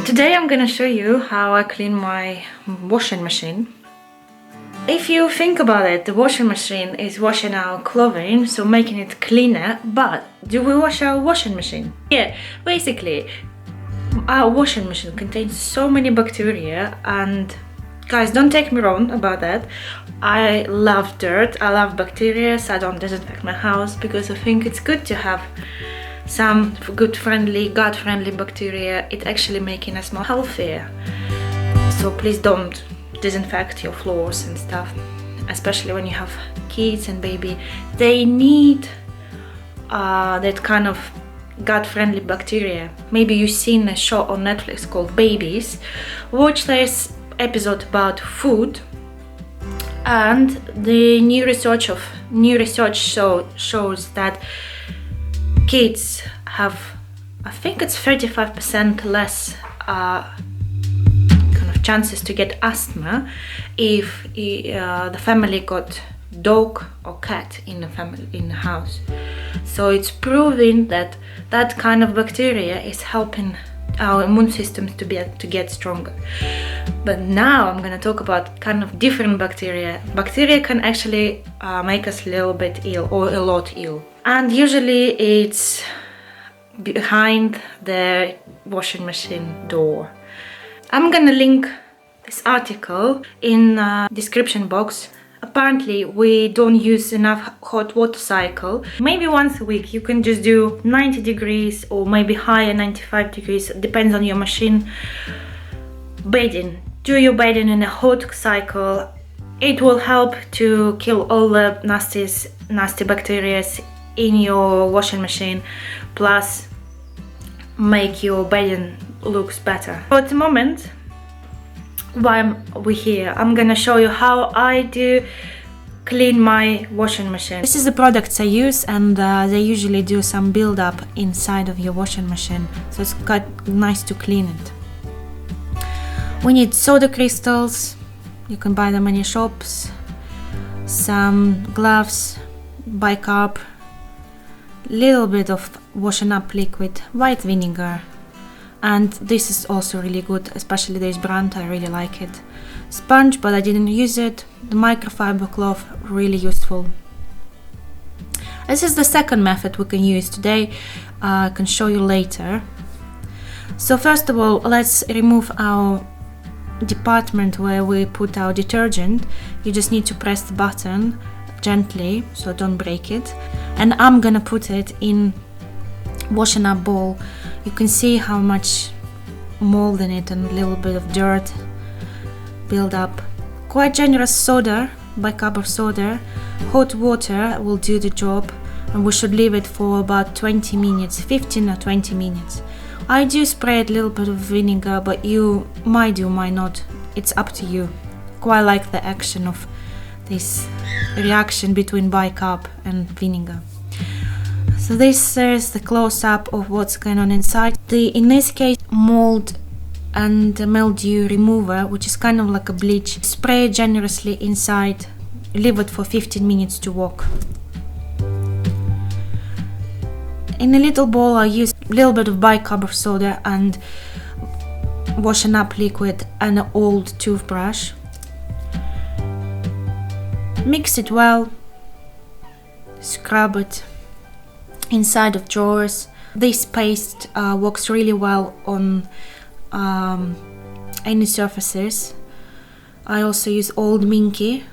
Today I'm gonna show you how I clean my washing machine. If you think about it, the washing machine is washing our clothing, so making it cleaner, but do we wash our washing machine? Yeah, basically, our washing machine contains so many bacteria, and guys, don't take me wrong about that. I love dirt, I love bacteria, so I don't disinfect my house because I think it's good to have some gut friendly bacteria. It actually making us more healthier. So please don't disinfect your floors and stuff, especially when you have kids and baby. They need that kind of gut-friendly bacteria. Maybe you've seen a show on Netflix called Babies. Watch this episode about food, and the new research shows that kids have, I think it's 35% less kind of chances to get asthma if the family got dog or cat in the house. So it's proving that that kind of bacteria is helping our immune systems to get stronger. But now I'm gonna talk about kind of different bacteria. Bacteria can actually make us a little bit ill or a lot ill, and usually it's behind the washing machine door. I'm gonna link this article in description box. Apparently we don't use enough hot water cycle. Maybe once a week you can just do 90 degrees or maybe higher, 95 degrees, depends on your machine. Bathing. Do your bathing in a hot cycle. It will help to kill all the nasty bacteria in your washing machine, plus make your bathing looks better. So at the moment, while we're here, I'm gonna show you how I do clean my washing machine. This is the products I use, and they usually do some build up inside of your washing machine, so it's quite nice to clean it. We need soda crystals, you can buy them in your shops, some gloves, bicarb, little bit of washing up liquid, white vinegar, and this is also really good, especially this brand, I really like it. Sponge, but I didn't use it. The microfiber cloth, really useful. This is the second method we can use today. I can show you later. So first of all, let's remove our department where we put our detergent. You just need to press the button gently, so don't break it. And I'm gonna put it in washing up bowl. You can see how much mold in it and a little bit of dirt build up. Quite generous soda, bicarb soda. Hot water will do the job, and we should leave it for about 20 minutes, 15 or 20 minutes. I do spray a little bit of vinegar, but you might do, might not. It's up to you. Quite like the action of this reaction between bicarb and vinegar. So this is the close-up of what's going on inside. In this case, mold and mildew remover, which is kind of like a bleach. Spray it generously inside, leave it for 15 minutes to work. In a little bowl I use a little bit of bicarb soda and washing up liquid and an old toothbrush. Mix it well, scrub it inside of drawers. This paste works really well on any surfaces. I also use old Minky,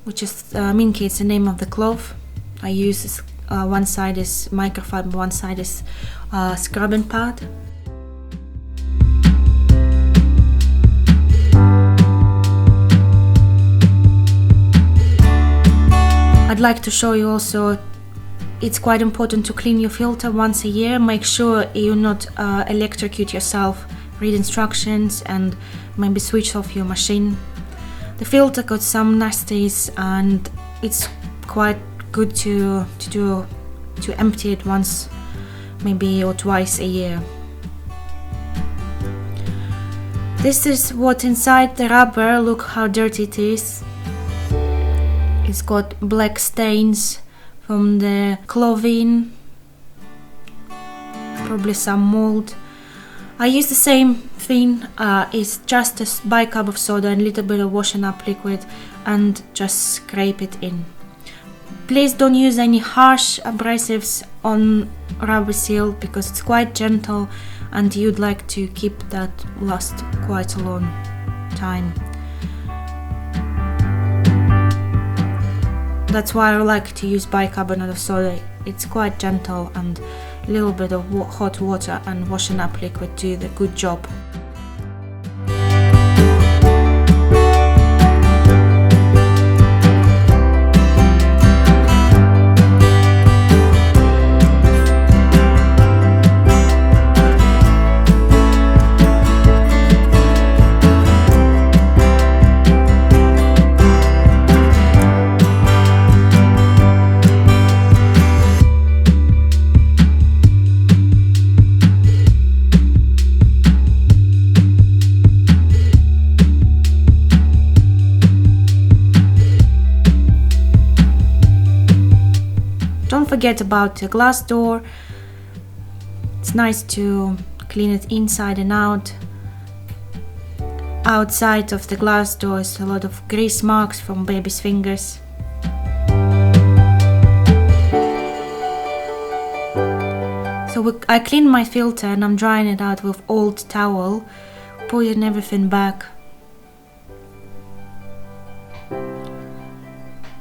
which is Minky, it's the name of the cloth. I use this, one side is microfiber, one side is scrubbing pad. I'd like to show you also, it's quite important to clean your filter once a year. Make sure you not electrocute yourself. Read instructions and maybe switch off your machine. The filter got some nasties, and it's quite good to empty it once, maybe or twice a year. This is what inside the rubber. Look how dirty it is. It's got black stains from the clothing, probably some mold. I use the same thing, it's just a bicarb of soda and a little bit of washing up liquid and just scrape it in. Please don't use any harsh abrasives on rubber seal because it's quite gentle and you'd like to keep that last quite a long time. That's why I like to use bicarbonate of soda. It's quite gentle and a little bit of hot water and washing up liquid do the good job. Don't forget about the glass door. It's nice to clean it inside and out. Outside of the glass door is a lot of grease marks from baby's fingers. So I clean my filter and I'm drying it out with old towel, putting everything back.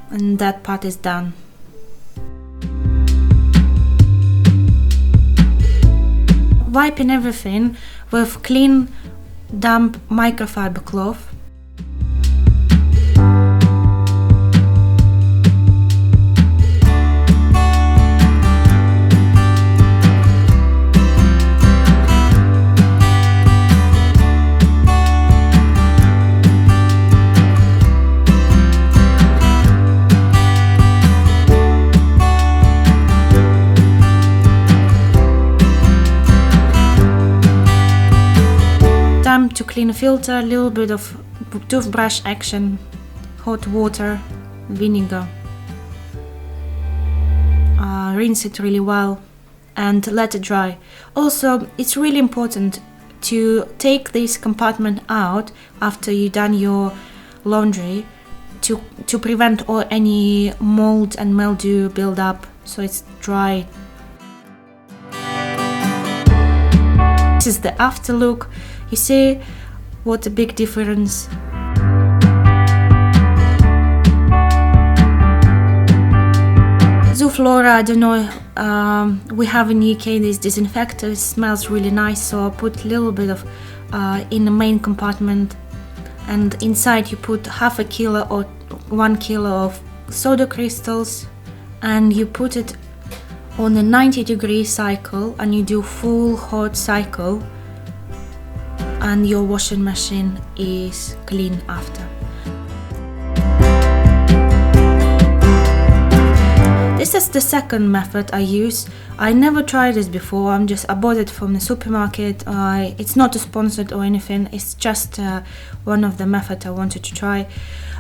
And that part is done. Wiping everything with clean, damp microfiber cloth. To clean a filter, a little bit of toothbrush action, hot water, vinegar. Rinse it really well and let it dry. Also, it's really important to take this compartment out after you've done your laundry to prevent any mold and mildew build up, so it's dry. This is the after look. You see what a big difference. Zuflora, I don't know, we have in UK this disinfector, it smells really nice, so I put a little bit of in the main compartment, and inside you put half a kilo or 1 kilo of soda crystals, and you put it on a 90-degree cycle and you do full hot cycle, and your washing machine is clean after. This is the second method I use. I never tried this before, I bought it from the supermarket. It's not sponsored or anything, it's just one of the methods I wanted to try.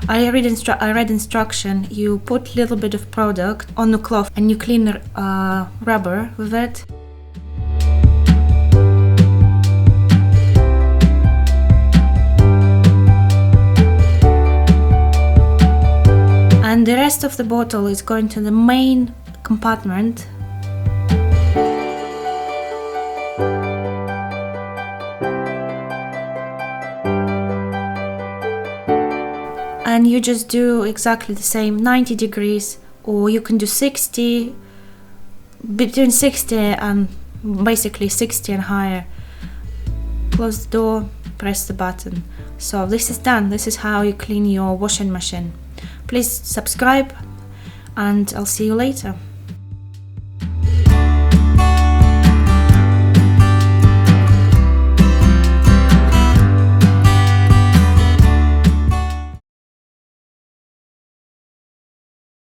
I read instruction, you put a little bit of product on the cloth and you clean the rubber with it. And the rest of the bottle is going to the main compartment. And you just do exactly the same, 90 degrees, or you can do 60, between 60 and basically 60 and higher. Close the door, press the button. So this is done. This is how you clean your washing machine. Please subscribe and I'll see you later.